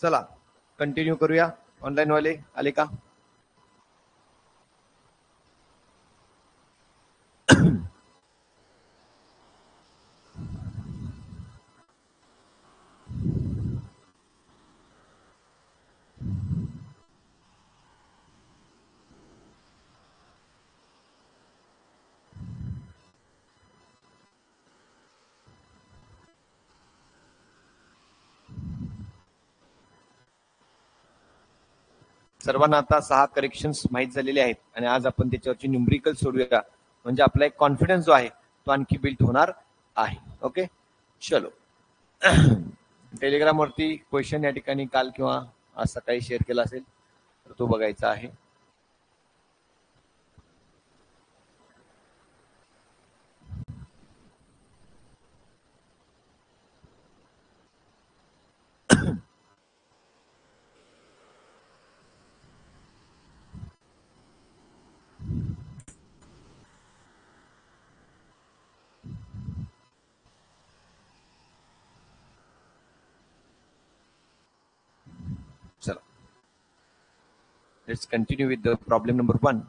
चला कंटिन्यू करूया. ऑनलाईन वाले आले का? सर्वांना आता 6 करेक्शन्स माहीत झालेले आहेत आणि आज आपण त्याच्यावरची न्यूमरिकल सोडूया, म्हणजे आपला एक कॉन्फिडन्स जो आहे तो आणखी बिल्ड होणार आहे. ओके चलो. टेलिग्राम वरती क्वेश्चन या ठिकाणी काल किंवा आज सकाळी शेअर केला असेल तर तो बघायचा आहे. चला let's continue with the problem number 1.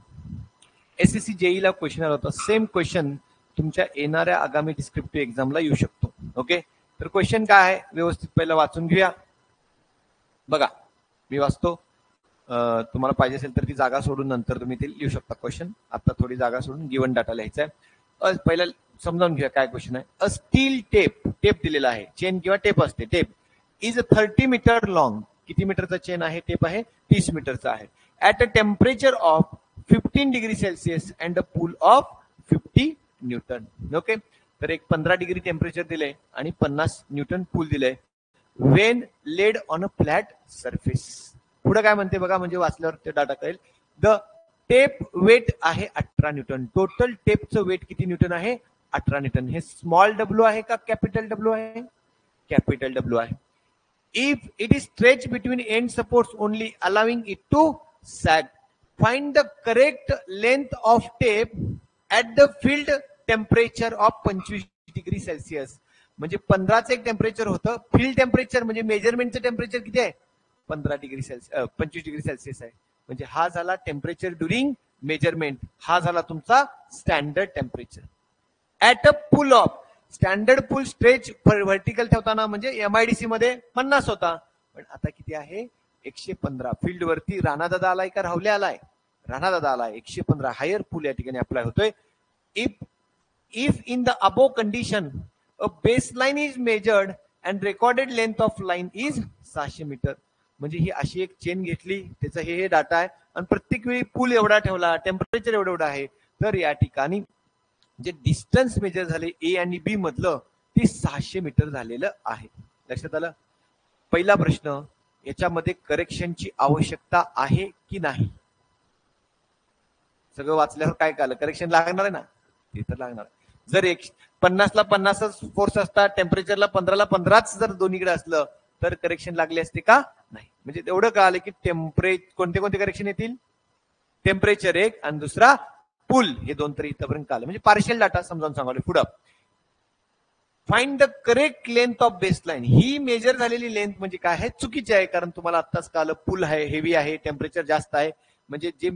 SSC JE ला क्वेश्चन आला होता. सेम क्वेश्चन तुमच्या येणाऱ्या आगामी डिस्क्रिप्टिव्ह एक्झामला येऊ शकतो. ओके तर क्वेश्चन काय आहे व्यवस्थित पहिला वाचून घेऊया. बघा मी वाचतो, तुम्हाला पाहिजे असेल तर ती जागा सोडून नंतर तुम्ही ते लिहू शकता क्वेश्चन. आता थोडी जागा सोडून गिवन डाटा लिहायचा आहे. पहिला समजावून घेऊया काय क्वेश्चन आहे. अ स्टील टेप दिलेला आहे, चेन किंवा टेप असते. Tape is 30 metre long. किती मीटरचा चेन आहे? टेप आहे 30 मीटरचा आहे. At a temperature of 15 degree Celsius and a pull of 50 newton. Okay तर एक 15 डिग्री टेम्परेचर दिले आणि 50 न्यूटन पूल दिले. When laid on a flat surface. पुढे काय म्हणते बघा, म्हणजे वाचल्यावर ते डाटा कळेल. द टेप वेट आहे 18 न्यूटन. टोटल टेपचं वेट किती न्यूटन आहे? 18 न्यूटन. हे स्मॉल डब्ल्यू आहे का कॅपिटल डब्ल्यू आहे? कॅपिटल डब्ल्यू आहे. If it is stretched between end supports only, allowing it to sag, find the correct length of tape at the field temperature of 25 degree Celsius. म्हणजे 15चं एक temperature होतं. Field temperature म्हणजे मेजरमेंटचं temperature किती आहे? 15 degree Celsius 25 degree Celsius आहे. म्हणजे हा झाला टेम्परेचर ड्युरिंग मेजरमेंट. हा झाला तुमचा standard temperature. At a pull of. Standard pull stretch vertical ठेवताना म्हणजे एमआयडीसी मध्ये 50 होता, पण आता किती आहे? 115. फील्ड वरती राणादादा आलाय का राहुले आलाय? राणादादा आलाय. 115 हायर पूल या ठिकाणी अप्लाय होतोय. If in the above condition a base line is measured and recorded length of line is 600 metre. म्हणजे ही अशी एक चेन घेतली, त्याचा हे डाटा आहे आणि प्रत्येक वेळी पूल एवढा ठेवला, टेम्परेचर एवढं आहे, तर या ठिकाणी जे डिस्टन्स मेजर झाले ए आणि बी मधलं ते 600 मीटर झालेलं आहे. लक्षात आलं? पहिला प्रश्न, याच्यामध्ये करेक्शनची आवश्यकता आहे की नाही? सगळं वाचल्यावर काय कळलं? करेक्शन लागणार आहे ना? ते तर लागणार. जर 50ला 50च फोर्स असता, टेम्परेचरला 15ला 15च जर दोन्हीकडे असलं तर करेक्शन लागले असते का? नाही. म्हणजे तेवढं कळालं की कोणते कोणते करेक्शन येतील? टेम्परेचर एक आणि दुसरा पूल, हे दोन तरी इथपर्यंत आलं. म्हणजे पार्शियल डाटा समजावून सांगावले. पुढं find the correct length of baseline. ही मेजर झालेली लेंथ म्हणजे काय आहे? चुकीची आहे, कारण तुम्हाला आत्ताच कळलं पूल आहे, हेवी आहे, टेम्परेचर जास्त आहे, म्हणजे जे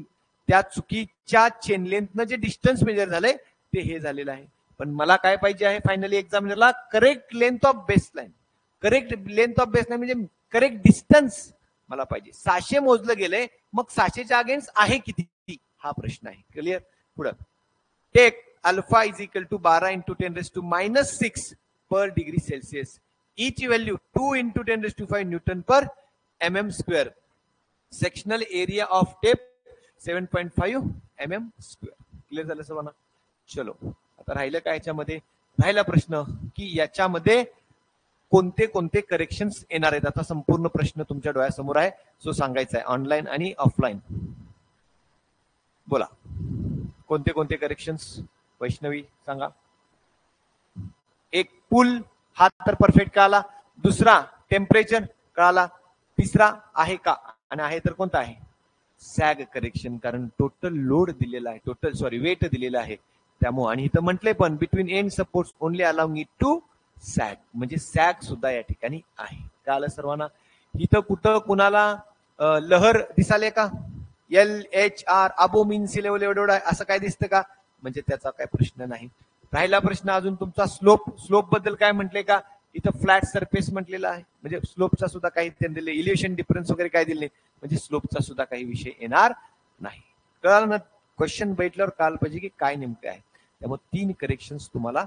त्या चुकीच्या चेन लेंथनं जे डिस्टन्स मेजर झालंय ते हे झालेलं आहे. पण मला काय पाहिजे आहे फायनली एक्झामिनरला? Correct length of baseline. Correct length of baseline म्हणजे करेक्ट डिस्टन्स मला पाहिजे. 600 मोजलं गेलंय, मग 600च्या अगेन्स्ट आहे किती, हा प्रश्न आहे. क्लिअर? पुढं take alpha is equal to 12 into 10⁻⁶ per degree Celsius. Each value 2 into 10⁵ newton per mm square. Sectional area of tape 7.5 mm square. Clear झालं सर्वांना? चलो आता राहिलं काय याच्यामध्ये? राहिला प्रश्न की याच्यामध्ये कोणते कोणते करेक्शन्स येणार आहेत. आता संपूर्ण प्रश्न तुमच्या डोळ्यासमोर आहे, सो सांगायचा आहे ऑनलाईन आणि ऑफलाईन. बोला कोणते कोणते करेक्शन्स? वैष्णवी सांगा. एक पूल, हा तर परफेक्ट कळाला. दुसरा टेम्परेचर कळाला. तिसरा आहे का, आणि आहे तर कोणता आहे? सॅग करेक्शन, कारण टोटल लोड दिलेला आहे, वेट दिलेला आहे त्यामुळे. आणि इथं म्हटलंय पण between end supports only allowing it to sag, म्हणजे सॅग सुद्धा या ठिकाणी आहे. कळालं सर्वांना? इथं कुठं कुणाला लहर दिसाले का? LHR अबो मीन सी लेवल एवढं असं काय दिसतं का? म्हणजे त्याचा काय प्रश्न नाही. राहिला प्रश्न अजून तुमचा स्लोप बद्दल काय म्हटले का? इथं फ्लॅट सरफेस म्हटलेला आहे, म्हणजे स्लोपचा सुद्धा काही त्यांनी दिले, इलिव्हेशन डिफरन्स वगैरे काय दिले, म्हणजे स्लोपचा सुद्धा काही विषय येणार नाही. कळलं ना? क्वेश्चन बैठल्यावर कळालं पाहिजे की काय नेमकं आहे. त्यामुळे 3 करेक्शन्स तुम्हाला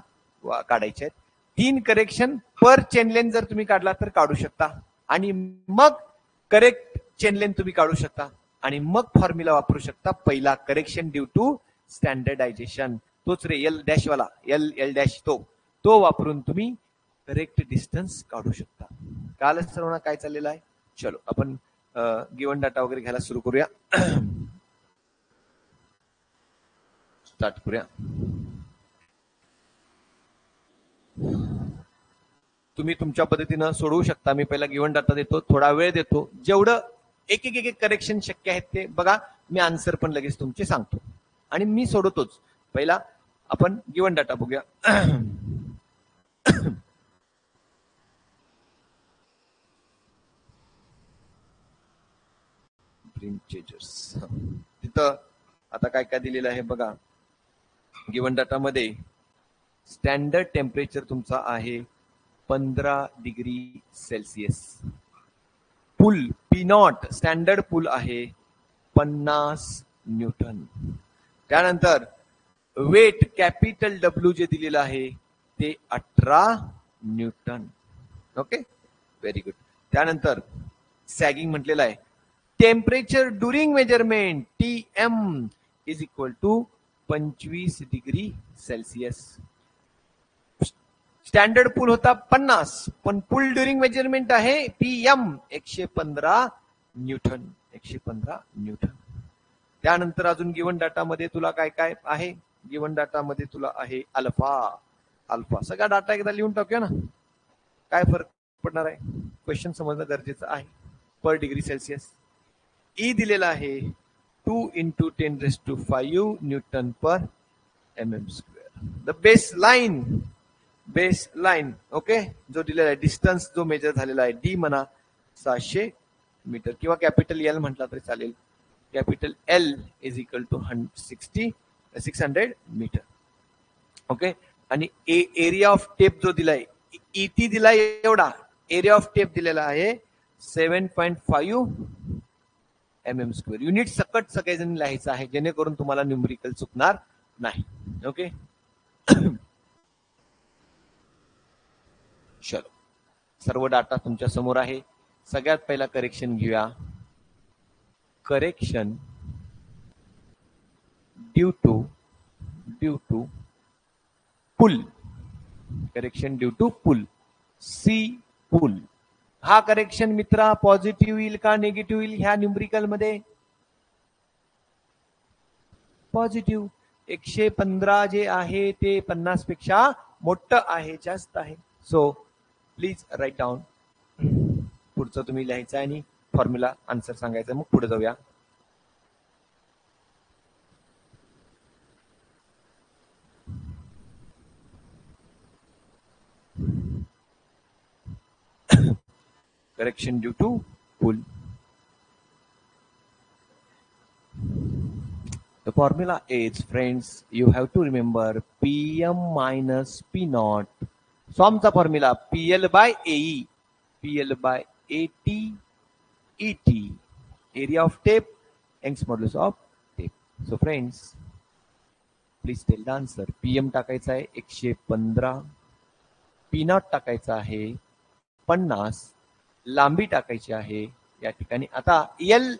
काढायचे आहेत. 3 करेक्शन पर चेनलेन जर तुम्ही काढला तर काढू शकता, आणि मग करेक्ट चेनलेन तुम्ही काढू शकता, आणि मग फॉर्म्युला वापरू शकता. पहिला करेक्शन ड्यू टू स्टँडर्डायझेशन, तोच रे एल डॅश वाला, एल डॅश, तो वापरून तुम्ही करेक्ट डिस्टन्स काढू शकता. कालच सर्वांना काय चाललेलं आहे. चलो आपण गिवन डाटा वगैरे घ्यायला सुरू करूया. स्टार्ट करूया. तुम्ही तुमच्या पद्धतीनं सोडवू शकता. मी पहिला गिवन डाटा देतो, थोडा वेळ देतो, जेवढं एक एक एक करेक्शन शक्य आहेत ते बघा. मी आन्सर पण लगेच तुमचे सांगतो आणि मी सोडवतोच. पहिला आपण गिवन डाटा बघूया. तिथं आता काय काय दिलेलं आहे बघा. गिवन डाटा मध्ये स्टँडर्ड टेम्परेचर तुमचा आहे 15 degree Celsius. Pull P not standard pull आहे 50 न्यूटन. त्यानंतर वेट कॅपिटल डब्ल्यू जे दिलेलं आहे ते 18 न्यूटन. Okay, very good. त्यानंतर सॅगिंग म्हटलेलं आहे. Temperature during measurement TM is equal to 25 degree Celsius. Standard pull होता 50, पण पूल ड्युरिंग मेजरमेंट आहे PM 115 न्यूटन. 115 न्यूटन. त्यानंतर अजून गिवन डाटामध्ये तुला काय काय आहे. गिवन डाटामध्ये तुला आहे अल्फा. सगळा डाटा एकदा लिहून टाकूया ना, काय फरक पडणार आहे. क्वेश्चन समजणं गरजेचं आहे. पर डिग्री सेल्सिअस ई दिलेला आहे 2 × 10⁵ newton per mm². The base line okay, जो दिलेला आहे डिस्टन्स जो मेजर झालेला आहे डी म्हणा 700 मीटर, किंवा कॅपिटल एल म्हटला तरी चालेल. Capital L is equal to 600 metre. Okay, आणि एरिया ऑफ टेप जो दिलाय ET दिलाय एवढा, एरिया ऑफ टेप दिलेला आहे 7.5 mm². युनिट सकट सगळेजण लिहायचं आहे, जेणेकरून तुम्हाला न्यूमरिकल चुकणार नाही. ओके, चलो सर्व डाटा तुमच्या समोर आहे. सगळ्यात पहिला करेक्शन घेऊया. Correction due to pull. Correction due to pull, C pull. हा करेक्शन मित्रा पॉझिटिव्ह येईल का निगेटिव्ह येईल ह्या न्यूमरिकल मध्ये? पॉझिटिव्ह. 115 जे आहे ते 50 पेक्षा मोठं आहे, जास्त आहे. So please write down. पुढचं तुम्ही लिहायचं आणि फॉर्म्युला आन्सर सांगायचं, मग पुढे जाऊया. Correction due to pull. The formula is, friends, you have to remember PM minus P naught. Form the formula PL by AE. PL by AT ET. Area of tape, Young's modulus of tape. So friends, please tell the answer. PM टाकायचा आहे 115, P naught टाकायचा आहे 50, लांबी टाकायची आहे या ठिकाणी. आता एल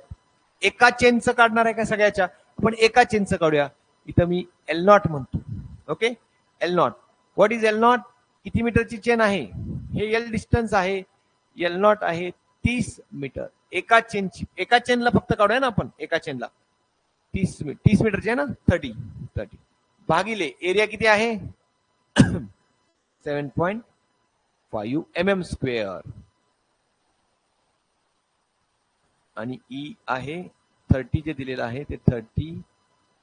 एका चेनचं काढणार आहे का सगळ्याच्या? आपण एका चेनचं काढूया. इथं मी L0 म्हणतो. Okay, L0. What is L0? किती मीटरची चेन आहे? हे एल डिस्टन्स आहे. L0 आहे 30 मीटर. एका चेनला फक्त काढूया ना आपण. एका चेनला 30 मीटरची आहे ना. 30 भागिले एरिया किती आहे? 7.5 mm². आणि ई आहे 30 जे दिलेलं आहे ते 30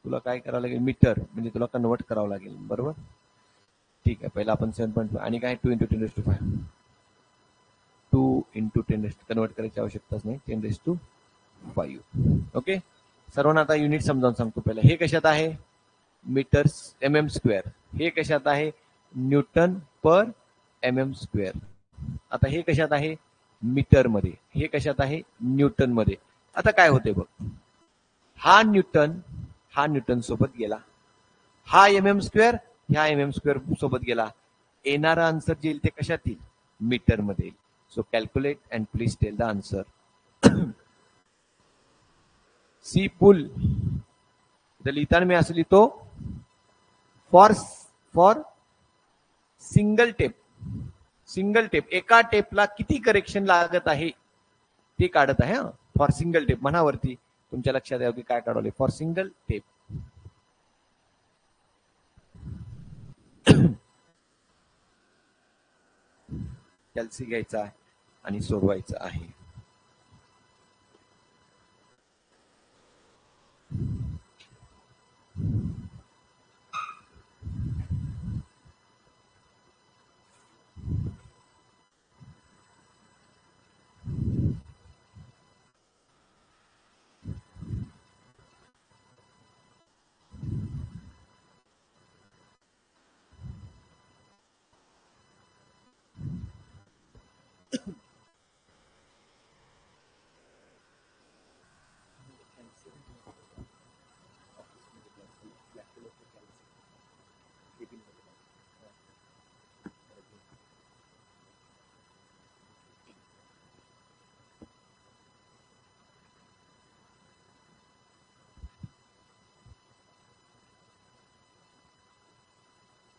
तुला काय करावं लागेल मीटर, म्हणजे तुला कन्वर्ट करावं लागेल. बरोबर, ठीक आहे. पहिला आपण 7.5 आणि काय 2 × 10⁵. 2 इंटू 10 कन्वर्ट करायची आवश्यकताच नाही, 10⁵. ओके, सर्वांना आता युनिट समजावून सांगतो. पहिला हे कशात आहे, मीटर्स mm स्क्वेअर. हे कशात आहे, न्यूटन पर mm स्क्वेअर. आता हे कशात आहे, मीटर मध्ये. हे कशात आहे, न्यूटन मध्ये. आता काय होते बघ, हा न्यूटन सोबत गेला, हा mm स्क्वेअर ह्या mm स्क्वेअर सोबत गेला. येणारा आन्सर जे येईल ते कशात येईल, मीटर मध्ये येईल. So calculate and please tell the answer. C pull, लिहिताना मी असं लिहितो, फॉर सिंगल टेप एका टेपला किती करेक्शन लागत आहे ते काढत आहे. फॉर सिंगल टेप मनावरती तुमच्या लक्षात यावं की काय काढवले, फॉर सिंगल टेप. कॅल्सी घ्यायचा आहे आणि सोडवायचं आहे.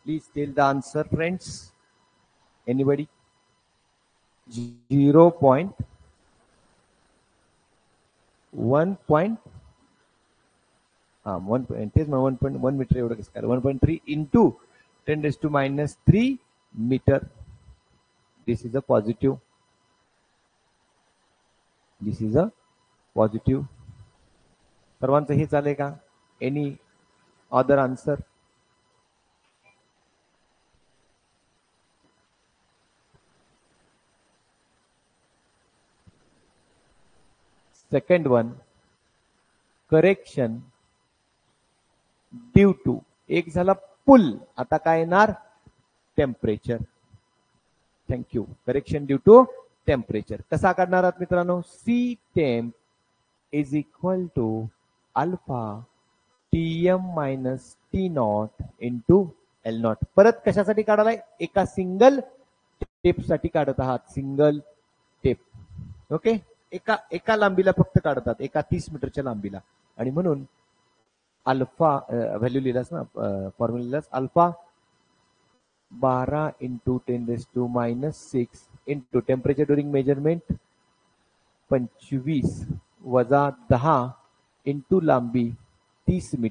Please tell the answer, friends. Anybody? 0.1 metre एवढं कसं काय, 1.3 into 10⁻³ metre. This is a positive, this is a positive. सर्वांचं हे चालेल का, any other answer? Second one, correction due to. एक झाला पुल, आता काय येणार, temperature. Thank you. Correction due to temperature कसा काढणार आहात मित्रांनो, C temp is equal to alpha Tm-T0 into L0. परत कशासाठी काढालाय, एका सिंगल टेप साठी काढत आहात, सिंगल टेप. ओके, एका लांबीला फक्त काढतात, एका 30 मीटरच्या लांबीला. आणि म्हणून अल्फा व्हॅल्यू लिहिलास ना, फॉर्म्युला लिहिलास, alpha 12 into 10⁻⁶ into temperature during measurement 25 वजा 10 इंटू लांबी 30 मीटर.